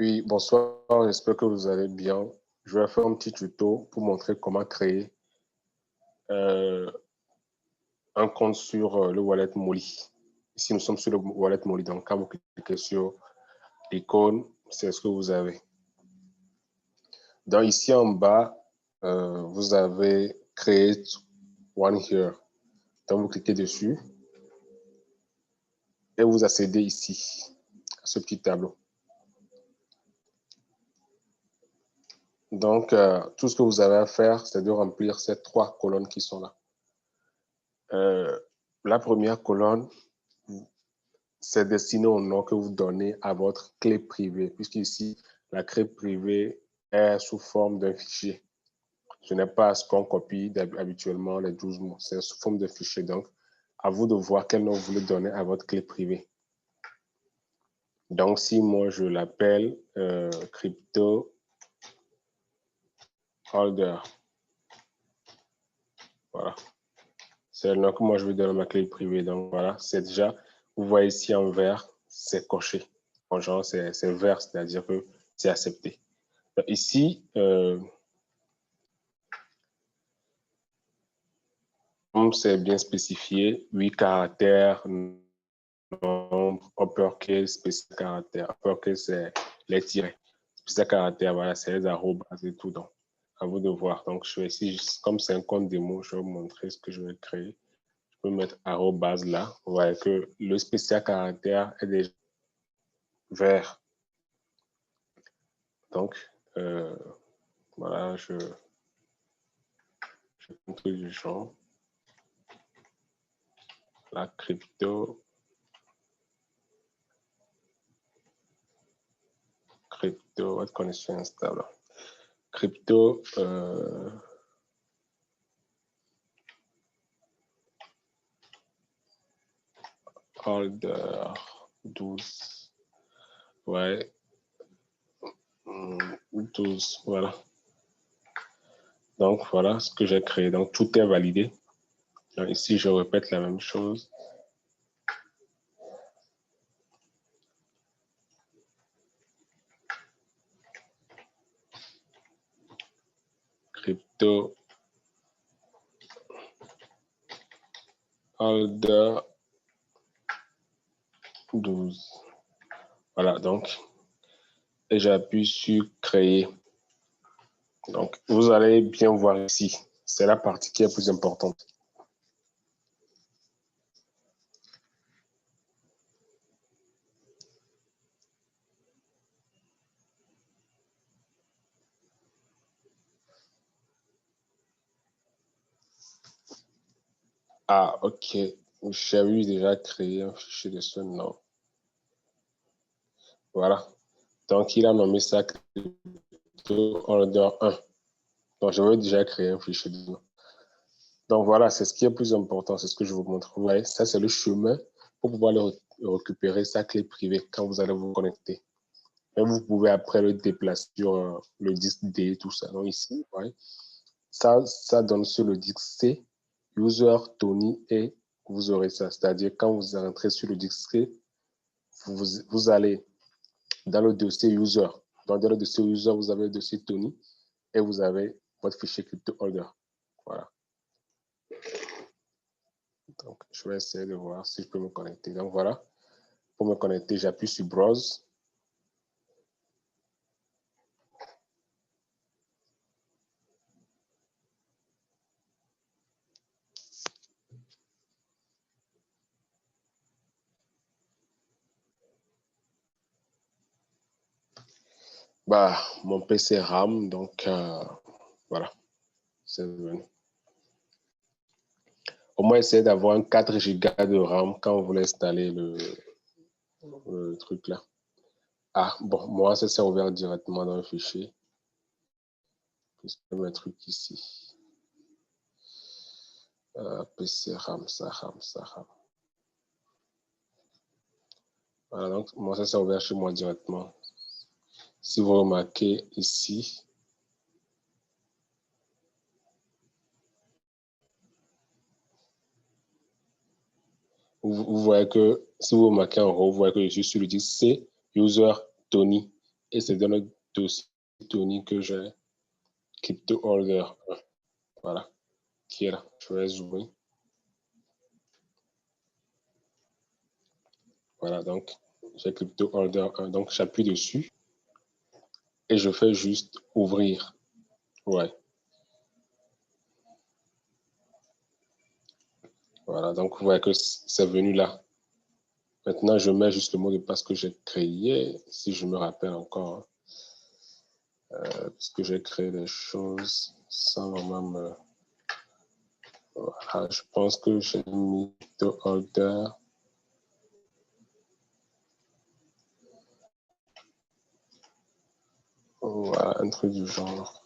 Oui, bonsoir, j'espère que vous allez bien. Je vais faire un petit tuto pour montrer comment créer euh, un compte sur le wallet Molly. Ici, nous sommes sur le wallet Molly, donc quand vous cliquez sur l'icône, c'est ce que vous avez. Donc ici en bas, vous avez Create One Here. Donc vous cliquez dessus et vous accédez ici à ce petit tableau. Donc, tout ce que vous avez à faire, c'est de remplir ces trois colonnes qui sont là. La première colonne, c'est destiné au nom que vous donnez à votre clé privée, puisqu'ici, la clé privée est sous forme d'un fichier. Ce n'est pas ce qu'on copie habituellement les 12 mots, c'est sous forme de fichier. Donc, à vous de voir quel nom vous voulez donner à votre clé privée. Donc, si moi, je l'appelle Crypto Holder. Voilà. C'est le nom que moi, je vais donner à ma clé privée. Donc, voilà, c'est déjà, vous voyez ici en vert, c'est coché. En genre, c'est vert, c'est-à-dire que c'est accepté. Donc, ici, comme c'est bien spécifié, 8 caractères, nombre, uppercase, spécial caractère. Uppercase, c'est les tirets. Spécial caractère, voilà, c'est les arrobas et tout. Donc, à vous de voir. Donc, je vais ici, comme c'est un compte démo, je vais vous montrer ce que je vais créer. Je peux mettre arrobas là. Vous voyez que le spécial caractère est déjà vert. Donc, voilà, je montre du genre. La crypto, votre connexion instable. Crypto, Holder 12. Ouais. 12, voilà. Donc, voilà ce que j'ai créé. Donc, tout est validé. Donc, ici, je répète la même chose. Crypto Holder 12. Voilà, donc, et j'appuie sur créer. Donc, vous allez bien voir ici. C'est la partie qui est plus importante. Ah, ok. J'ai déjà créé un fichier de ce nom. Voilà. Donc, il a nommé ça Crypto Holder 1. Donc, j'avais déjà créé un fichier de nom. Donc, voilà, c'est ce qui est plus important. C'est ce que je vous montre. Vous voyez, ça, c'est le chemin pour pouvoir récupérer sa clé privée quand vous allez vous connecter. Et vous pouvez après le déplacer sur le disque D et tout ça. Donc, ici, vous voyez, ça donne sur le disque C, user, Tony, et vous aurez ça. C'est-à-dire, quand vous entrez sur le disque C, vous allez dans le dossier user. Donc, dans le dossier user, vous avez le dossier Tony et vous avez votre fichier crypto holder. Voilà. Donc, je vais essayer de voir si je peux me connecter. Donc, voilà. Pour me connecter, j'appuie sur Browse. Bah, mon PC RAM, donc voilà, c'est venu. Au moins, essayez d'avoir un 4 Go de RAM quand vous voulez installer le truc là. Ah, bon, moi, ça s'est ouvert directement dans le fichier. Je vais mettre un truc ici. PC RAM, ça RAM, ça RAM. Voilà, donc moi, ça s'est ouvert chez moi directement. Si vous remarquez ici, vous voyez que, si vous remarquez en haut, vous voyez que je suis sur le disque C, user Tony. Et c'est dans le dossier Tony que j'ai Crypto Order 1. Voilà, qui est là. Je vais zoomer. Voilà, donc j'ai Crypto Order 1. Donc j'appuie dessus et je fais juste ouvrir. Ouais. Voilà, donc vous voyez que c'est venu là. Maintenant, je mets juste le mot de passe que j'ai créé, si je me rappelle encore. Parce que j'ai créé des choses sans vraiment me... Voilà, je pense que j'ai mis de order. Voilà, un truc du genre.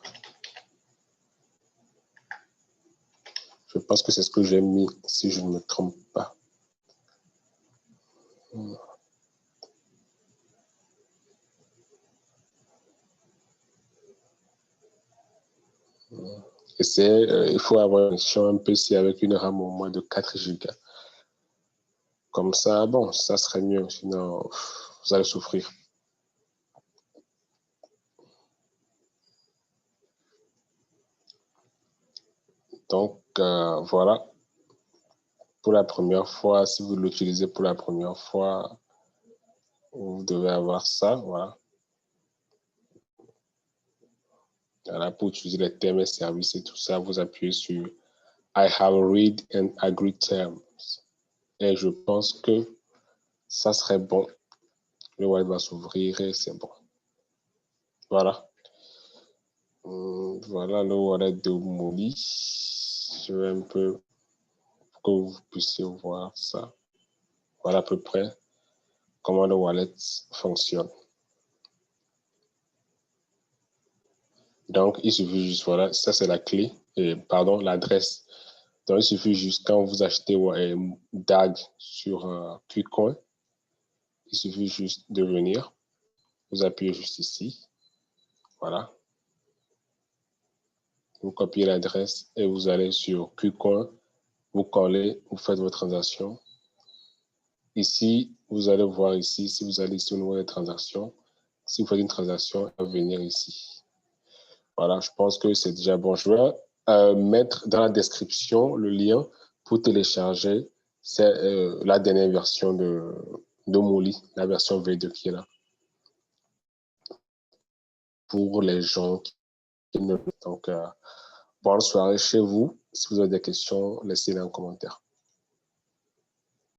Je pense que c'est ce que j'ai mis, si je ne me trompe pas. Et il faut avoir un PC avec une RAM au moins de 4 Go. Comme ça, bon, ça serait mieux, sinon vous allez souffrir. Donc, voilà. Pour la première fois, si vous l'utilisez pour la première fois, vous devez avoir ça, voilà. Voilà, pour utiliser les termes et services et tout ça, vous appuyez sur I have read and agreed terms. Et je pense que ça serait bon. Le wallet va s'ouvrir et c'est bon. Voilà. Voilà le wallet de Moly. Je vais un peu pour que vous puissiez voir ça. Voilà à peu près comment le wallet fonctionne. Donc, il suffit juste, voilà, ça c'est la clé, pardon, l'adresse. Donc, il suffit juste quand vous achetez DAG sur KuCoin, il suffit juste de venir, vous appuyez juste ici, voilà. Vous copiez l'adresse et vous allez sur KuCoin, vous collez, vous faites vos transactions. Ici, vous allez voir ici, si vous allez ici au niveau des transactions, si vous faites une transaction, à venir ici. Voilà, je pense que c'est déjà bon. Je vais mettre dans la description le lien pour télécharger la dernière version de Moly, la version V2 qui est là. Pour les gens qui ne... Donc, bonne soirée chez vous. Si vous avez des questions, laissez-les en commentaire.